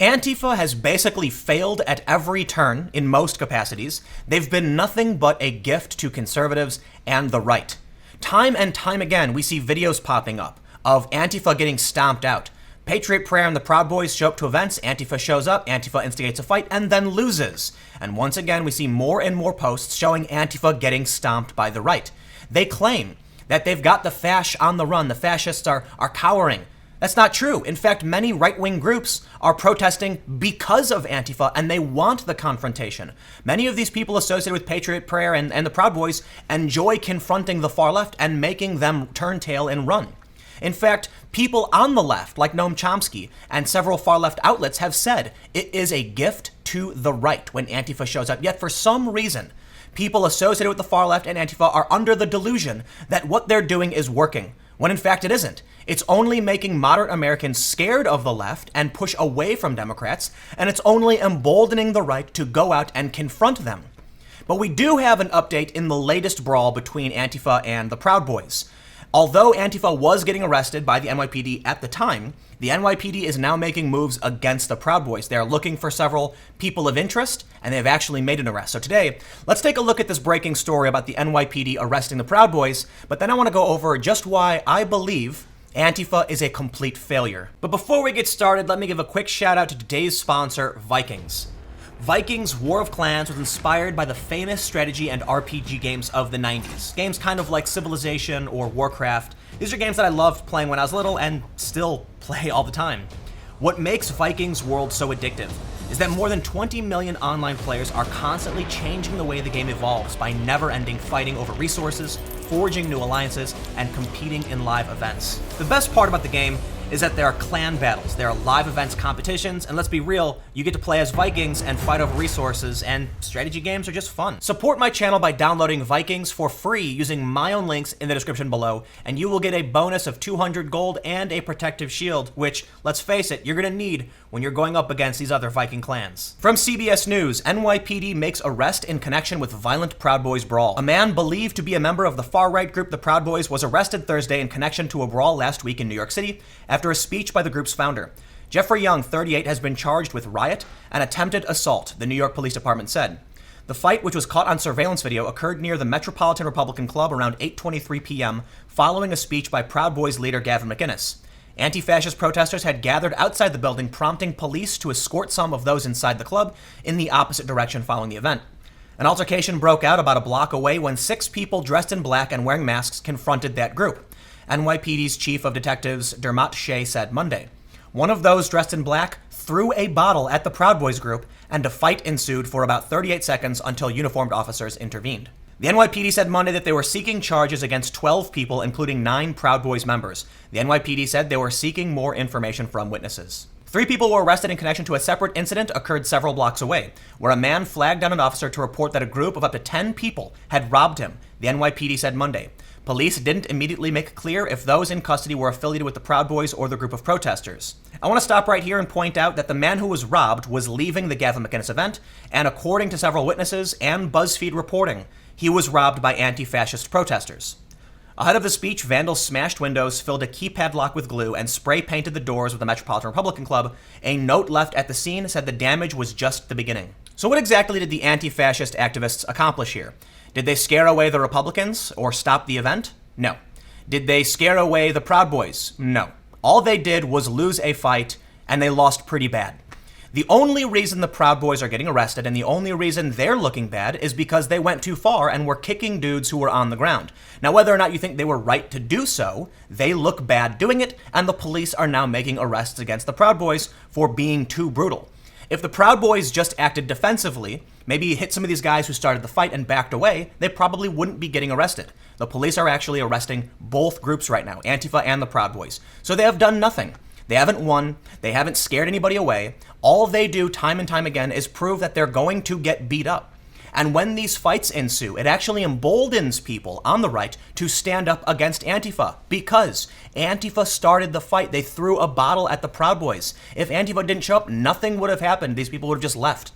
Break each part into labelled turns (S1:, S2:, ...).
S1: Antifa has basically failed at every turn in most capacities. They've been nothing but a gift to conservatives and the right. Time and time again, we see videos popping up of Antifa getting stomped out. Patriot Prayer and the Proud Boys show up to events, Antifa shows up, Antifa instigates a fight, and then loses. And once again, we see more and more posts showing Antifa getting stomped by the right. They claim that they've got the fash on the run, the fascists are cowering. That's not true. In fact, many right-wing groups are protesting because of Antifa, and they want the confrontation. Many of these people associated with Patriot Prayer and the Proud Boys enjoy confronting the far left and making them turn tail and run. In fact, people on the left, like Noam Chomsky and several far-left outlets, have said it is a gift to the right when Antifa shows up. Yet for some reason, people associated with the far left and Antifa are under the delusion that what they're doing is working, when in fact it isn't. It's only making moderate Americans scared of the left and push away from Democrats, and it's only emboldening the right to go out and confront them. But we do have an update in the latest brawl between Antifa and the Proud Boys. Although Antifa was getting arrested by the NYPD at the time, the NYPD is now making moves against the Proud Boys. They're looking for several people of interest, and they've actually made an arrest. So today, let's take a look at this breaking story about the NYPD arresting the Proud Boys, but then I want to go over just why I believe Antifa is a complete failure. But before we get started, let me give a quick shout out to today's sponsor, Vikings. Vikings War of Clans was inspired by the famous strategy and RPG games of the 90s. Games kind of like Civilization or Warcraft. These are games that I loved playing when I was little and still play all the time. What makes Vikings World so addictive is that more than 20 million online players are constantly changing the way the game evolves by never-ending fighting over resources, forging new alliances, and competing in live events. The best part about the game is that there are clan battles, there are live events competitions, and let's be real, you get to play as Vikings and fight over resources, and strategy games are just fun. Support my channel by downloading Vikings for free using my own links in the description below, and you will get a bonus of 200 gold and a protective shield, which, let's face it, you're gonna need when you're going up against these other Viking clans. From CBS News, NYPD makes arrest in connection with violent Proud Boys brawl. A man believed to be a member of the far-right group the Proud Boys was arrested Thursday in connection to a brawl last week in New York City after a speech by the group's founder. Jeffrey Young, 38, has been charged with riot and attempted assault, the New York Police Department said. The fight, which was caught on surveillance video, occurred near the Metropolitan Republican Club around 8:23 p.m. following a speech by Proud Boys leader Gavin McInnes. Anti-fascist protesters had gathered outside the building, prompting police to escort some of those inside the club in the opposite direction following the event. An altercation broke out about a block away when 6 people dressed in black and wearing masks confronted that group. NYPD's chief of detectives Dermot Shea said Monday. One of those dressed in black threw a bottle at the Proud Boys group, and a fight ensued for about 38 seconds until uniformed officers intervened. The NYPD said Monday that they were seeking charges against 12 people, including 9 Proud Boys members. The NYPD said they were seeking more information from witnesses. 3 people were arrested in connection to a separate incident occurred several blocks away, where a man flagged down an officer to report that a group of up to 10 people had robbed him, the NYPD said Monday. Police didn't immediately make clear if those in custody were affiliated with the Proud Boys or the group of protesters. I want to stop right here and point out that the man who was robbed was leaving the Gavin McInnes event, and according to several witnesses and BuzzFeed reporting, he was robbed by anti-fascist protesters. Ahead of the speech, vandals smashed windows, filled a keypad lock with glue, and spray-painted the doors of the Metropolitan Republican Club. A note left at the scene said the damage was just the beginning. So what exactly did the anti-fascist activists accomplish here? Did they scare away the Republicans or stop the event? No. Did they scare away the Proud Boys? No. All they did was lose a fight, and they lost pretty bad. The only reason the Proud Boys are getting arrested and the only reason they're looking bad is because they went too far and were kicking dudes who were on the ground. Now, whether or not you think they were right to do so, they look bad doing it, and the police are now making arrests against the Proud Boys for being too brutal. If the Proud Boys just acted defensively, maybe hit some of these guys who started the fight and backed away, they probably wouldn't be getting arrested. The police are actually arresting both groups right now, Antifa and the Proud Boys. So they have done nothing. They haven't won. They haven't scared anybody away. All they do time and time again is prove that they're going to get beat up. And when these fights ensue, it actually emboldens people on the right to stand up against Antifa, because Antifa started the fight. They threw a bottle at the Proud Boys. If Antifa didn't show up, nothing would have happened. These people would have just left.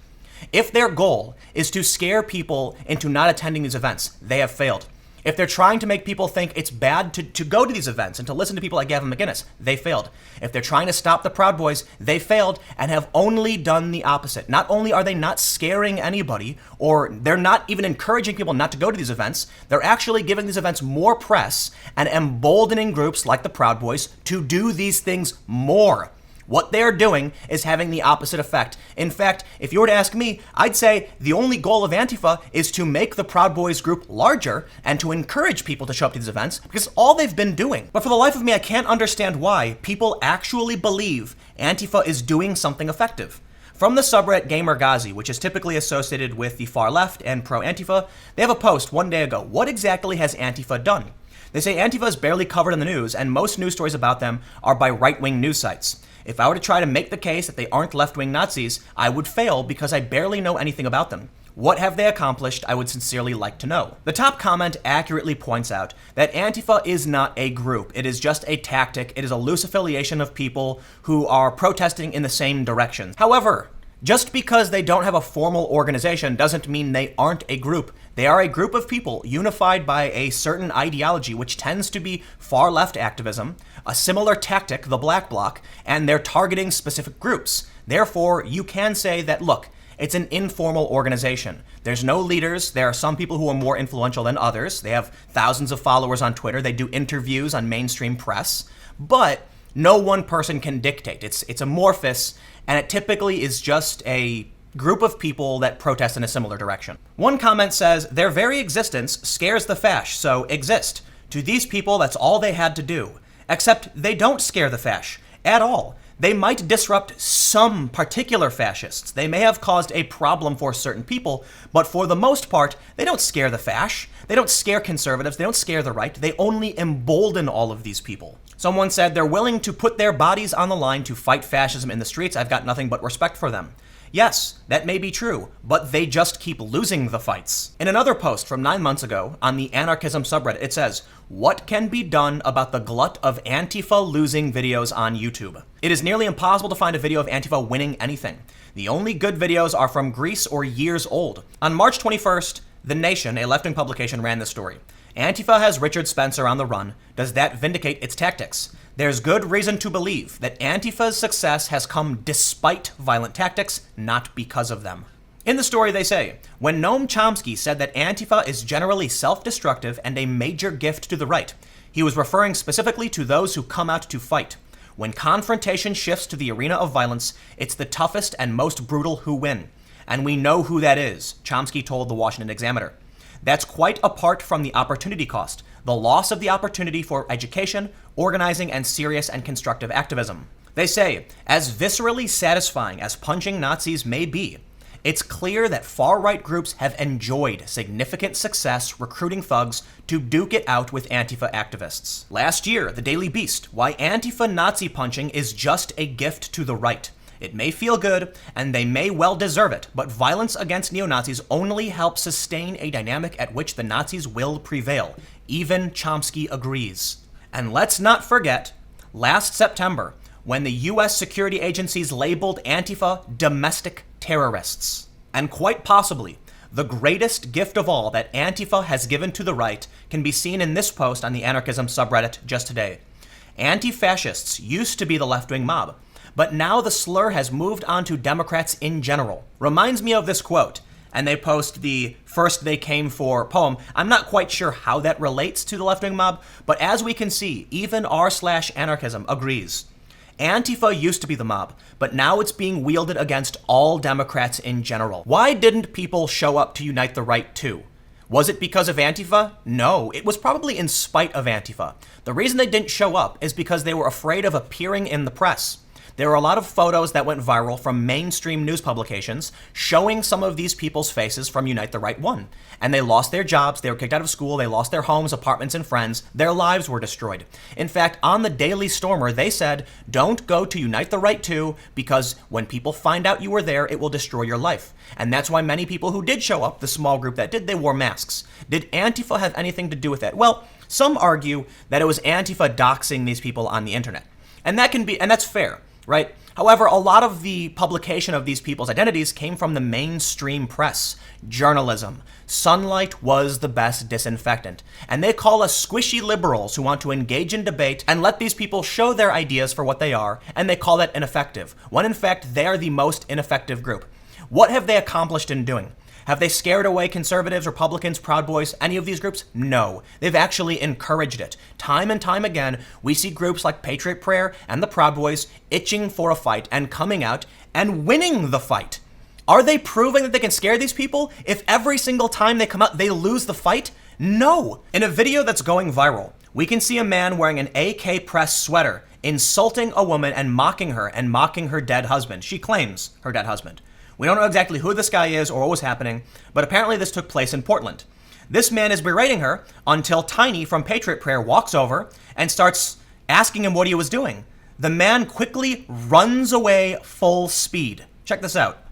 S1: If their goal is to scare people into not attending these events, they have failed. If they're trying to make people think it's bad to go to these events and to listen to people like Gavin McInnes, they failed. If they're trying to stop the Proud Boys, they failed and have only done the opposite. Not only are they not scaring anybody, or they're not even encouraging people not to go to these events, they're actually giving these events more press and emboldening groups like the Proud Boys to do these things more. What they're doing is having the opposite effect. In fact, if you were to ask me, I'd say the only goal of Antifa is to make the Proud Boys group larger and to encourage people to show up to these events, because all they've been doing. But for the life of me, I can't understand why people actually believe Antifa is doing something effective. From the subreddit Gamer Ghazi, which is typically associated with the far left and pro-Antifa, they have a post one day ago. What exactly has Antifa done? They say Antifa is barely covered in the news, and most news stories about them are by right-wing news sites. If I were to try to make the case that they aren't left-wing Nazis, I would fail because I barely know anything about them. What have they accomplished? I would sincerely like to know. The top comment accurately points out that Antifa is not a group. It is just a tactic. It is a loose affiliation of people who are protesting in the same direction. However, just because they don't have a formal organization doesn't mean they aren't a group. They are a group of people unified by a certain ideology, which tends to be far left activism, a similar tactic, the Black Bloc, and they're targeting specific groups. Therefore, you can say that, look, it's an informal organization. There's no leaders. There are some people who are more influential than others. They have thousands of followers on Twitter. They do interviews on mainstream press. But no one person can dictate. It's amorphous, and it typically is just a group of people that protest in a similar direction. One comment says, their very existence scares the fash, so exist. To these people, that's all they had to do. Except they don't scare the fash at all. They might disrupt some particular fascists. They may have caused a problem for certain people, but for the most part, they don't scare the fash. They don't scare conservatives. They don't scare the right. They only embolden all of these people. Someone said they're willing to put their bodies on the line to fight fascism in the streets. I've got nothing but respect for them. Yes, that may be true, but they just keep losing the fights. In another post from 9 months ago on the anarchism subreddit, it says, what can be done about the glut of Antifa losing videos on YouTube? It is nearly impossible to find a video of Antifa winning anything. The only good videos are from Greece or years old. On March 21st, The Nation, a left-wing publication, ran this story. Antifa has Richard Spencer on the run. Does that vindicate its tactics? There's good reason to believe that Antifa's success has come despite violent tactics, not because of them. In the story, they say, when Noam Chomsky said that Antifa is generally self-destructive and a major gift to the right, he was referring specifically to those who come out to fight. When confrontation shifts to the arena of violence, it's the toughest and most brutal who win. And we know who that is, Chomsky told the Washington Examiner. That's quite apart from the opportunity cost, the loss of the opportunity for education, organizing, and serious and constructive activism. They say, as viscerally satisfying as punching Nazis may be, it's clear that far-right groups have enjoyed significant success recruiting thugs to duke it out with Antifa activists. Last year, the Daily Beast, why Antifa Nazi punching is just a gift to the right. It may feel good, and they may well deserve it, but violence against neo-Nazis only helps sustain a dynamic at which the Nazis will prevail. Even Chomsky agrees. And let's not forget, last September, when the U.S. security agencies labeled Antifa domestic terrorists. And quite possibly, the greatest gift of all that Antifa has given to the right can be seen in this post on the anarchism subreddit just today. Anti-fascists used to be the left-wing mob, but now the slur has moved on to Democrats in general. Reminds me of this quote, and they post the first they came for poem. I'm not quite sure how that relates to the left-wing mob, but as we can see, even r/anarchism agrees. Antifa used to be the mob, but now it's being wielded against all Democrats in general. Why didn't people show up to unite the right too? Was it because of Antifa? No, it was probably in spite of Antifa. The reason they didn't show up is because they were afraid of appearing in the press. There were a lot of photos that went viral from mainstream news publications showing some of these people's faces from Unite the Right 1. And they lost their jobs, they were kicked out of school, they lost their homes, apartments, and friends. Their lives were destroyed. In fact, on the Daily Stormer, they said, don't go to Unite the Right 2 because when people find out you were there, it will destroy your life. And that's why many people who did show up, the small group that did, they wore masks. Did Antifa have anything to do with that? Well, some argue that it was Antifa doxing these people on the internet. And that can be, and that's fair. Right? However, a lot of the publication of these people's identities came from the mainstream press, journalism. Sunlight was the best disinfectant. And they call us squishy liberals who want to engage in debate and let these people show their ideas for what they are, and they call that ineffective, when in fact they are the most ineffective group. What have they accomplished in doing? Have they scared away conservatives, Republicans, Proud Boys, any of these groups? No. They've actually encouraged it. Time and time again, we see groups like Patriot Prayer and the Proud Boys itching for a fight and coming out and winning the fight. Are they proving that they can scare these people if every single time they come out, they lose the fight? No. In a video that's going viral, we can see a man wearing an AK press sweater insulting a woman and mocking her dead husband. She claims her dead husband. We don't know exactly who this guy is or what was happening, but apparently this took place in Portland. This man is berating her until Tiny from Patriot Prayer walks over and starts asking him what he was doing. The man quickly runs away full speed. Check this out.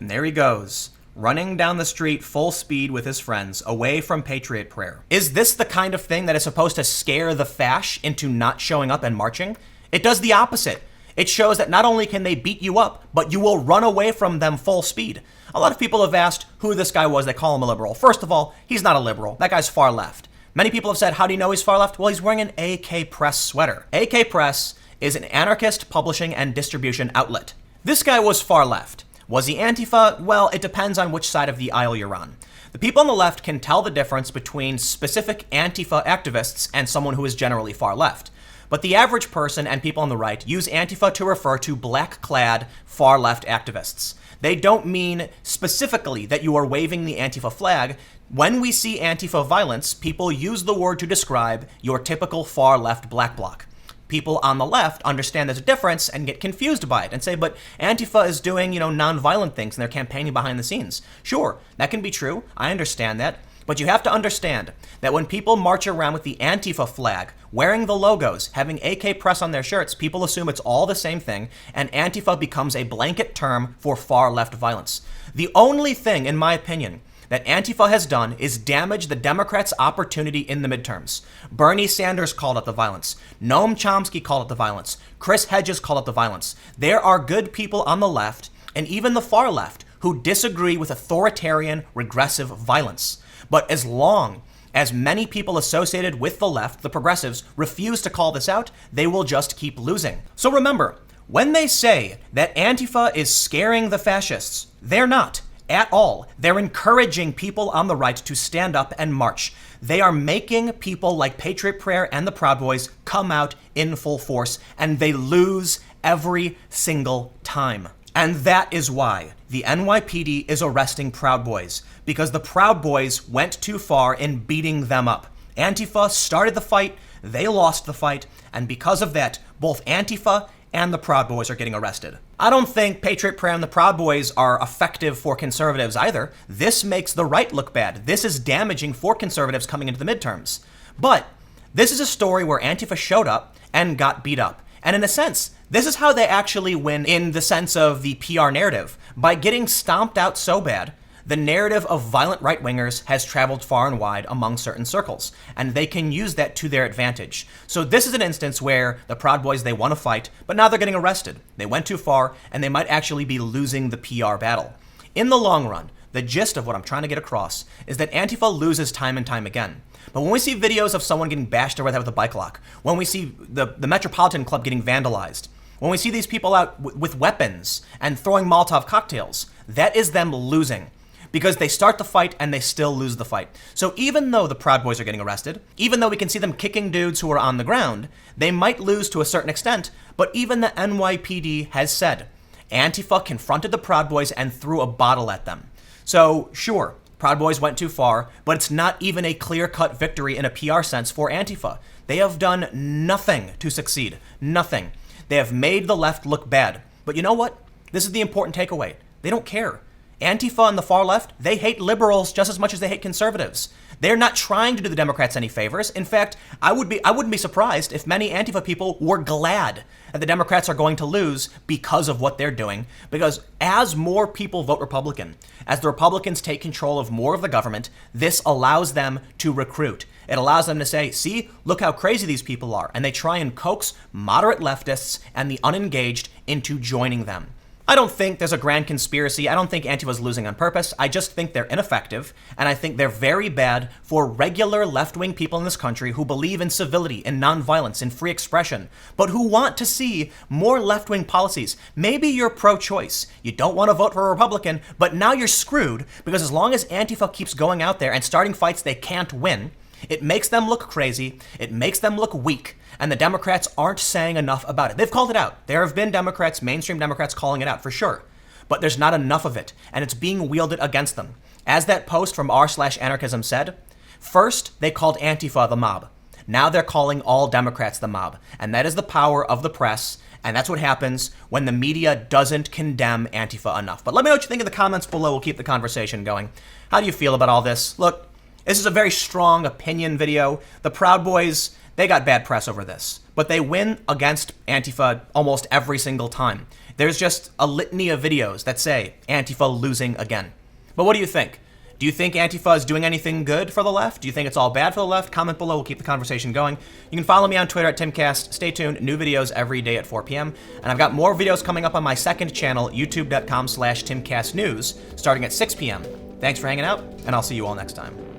S1: And there he goes, running down the street full speed with his friends, away from Patriot Prayer. Is this the kind of thing that is supposed to scare the fash into not showing up and marching? It does the opposite. It shows that not only can they beat you up, but you will run away from them full speed. A lot of people have asked who this guy was. They call him a liberal. First of all, he's not a liberal. That guy's far left. Many people have said, how do you know he's far left? Well, he's wearing an AK Press sweater. AK Press is an anarchist publishing and distribution outlet. This guy was far left. Was he Antifa? Well, it depends on which side of the aisle you're on. The people on the left can tell the difference between specific Antifa activists and someone who is generally far left. But the average person and people on the right use Antifa to refer to black-clad, far-left activists. They don't mean specifically that you are waving the Antifa flag. When we see Antifa violence, people use the word to describe your typical far-left black bloc. People on the left understand there's a difference and get confused by it and say, but Antifa is doing, non-violent things and they're campaigning behind the scenes. Sure, that can be true. I understand that. But you have to understand that when people march around with the Antifa flag, wearing the logos, having AK Press on their shirts, people assume it's all the same thing, and Antifa becomes a blanket term for far-left violence. The only thing, in my opinion, that Antifa has done is damage the Democrats' opportunity in the midterms. Bernie Sanders called it the violence. Noam Chomsky called it the violence. Chris Hedges called it the violence. There are good people on the left, and even the far left, who disagree with authoritarian, regressive violence. But as long as many people associated with the left, the progressives, refuse to call this out, they will just keep losing. So remember, when they say that Antifa is scaring the fascists, they're not at all. They're encouraging people on the right to stand up and march. They are making people like Patriot Prayer and the Proud Boys come out in full force, and they lose every single time. And that is why the NYPD is arresting Proud Boys, because the Proud Boys went too far in beating them up. Antifa started the fight, they lost the fight, and because of that, both Antifa and the Proud Boys are getting arrested. I don't think Patriot Prayer and the Proud Boys are effective for conservatives either. This makes the right look bad. This is damaging for conservatives coming into the midterms. But this is a story where Antifa showed up and got beat up. And in a sense, this is how they actually win in the sense of the PR narrative. By getting stomped out so bad, the narrative of violent right-wingers has traveled far and wide among certain circles, and they can use that to their advantage. So this is an instance where the Proud Boys, they won a fight, but now they're getting arrested. They went too far, and they might actually be losing the PR battle. In the long run, the gist of what I'm trying to get across is that Antifa loses time and time again. But when we see videos of someone getting bashed over the head with a bike lock, when we see the Metropolitan Club getting vandalized, when we see these people out with weapons and throwing Molotov cocktails, that is them losing. Because they start the fight and they still lose the fight. So even though the Proud Boys are getting arrested, even though we can see them kicking dudes who are on the ground, they might lose to a certain extent, but even the NYPD has said, Antifa confronted the Proud Boys and threw a bottle at them. So sure, Proud Boys went too far, but it's not even a clear-cut victory in a PR sense for Antifa. They have done nothing to succeed. Nothing. They have made the left look bad. But you know what? This is the important takeaway. They don't care. Antifa and the far left, they hate liberals just as much as they hate conservatives. They're not trying to do the Democrats any favors. In fact, I wouldn't be surprised if many Antifa people were glad that the Democrats are going to lose because of what they're doing. Because as more people vote Republican, as the Republicans take control of more of the government, this allows them to recruit. It allows them to say, see, look how crazy these people are. And they try and coax moderate leftists and the unengaged into joining them. I don't think there's a grand conspiracy. I don't think Antifa's losing on purpose. I just think they're ineffective, and I think they're very bad for regular left-wing people in this country who believe in civility, in nonviolence, in free expression, but who want to see more left-wing policies. Maybe you're pro-choice. You don't want to vote for a Republican, but now you're screwed, because as long as Antifa keeps going out there and starting fights they can't win, it makes them look crazy, it makes them look weak, and the Democrats aren't saying enough about it. They've called it out. There have been Democrats, mainstream Democrats, calling it out for sure. But there's not enough of it, and it's being wielded against them. As that post from r/anarchism said, first they called Antifa the mob. Now they're calling all Democrats the mob. And that is the power of the press, and that's what happens when the media doesn't condemn Antifa enough. But let me know what you think in the comments below. We'll keep the conversation going. How do you feel about all this? Look, this is a very strong opinion video. The Proud Boys, they got bad press over this, but they win against Antifa almost every single time. There's just a litany of videos that say Antifa losing again. But what do you think? Do you think Antifa is doing anything good for the left? Do you think it's all bad for the left? Comment below. We'll keep the conversation going. You can follow me on Twitter at TimCast. Stay tuned. New videos every day at 4 p.m. And I've got more videos coming up on my second channel, youtube.com/TimCastNews, starting at 6 p.m. Thanks for hanging out, and I'll see you all next time.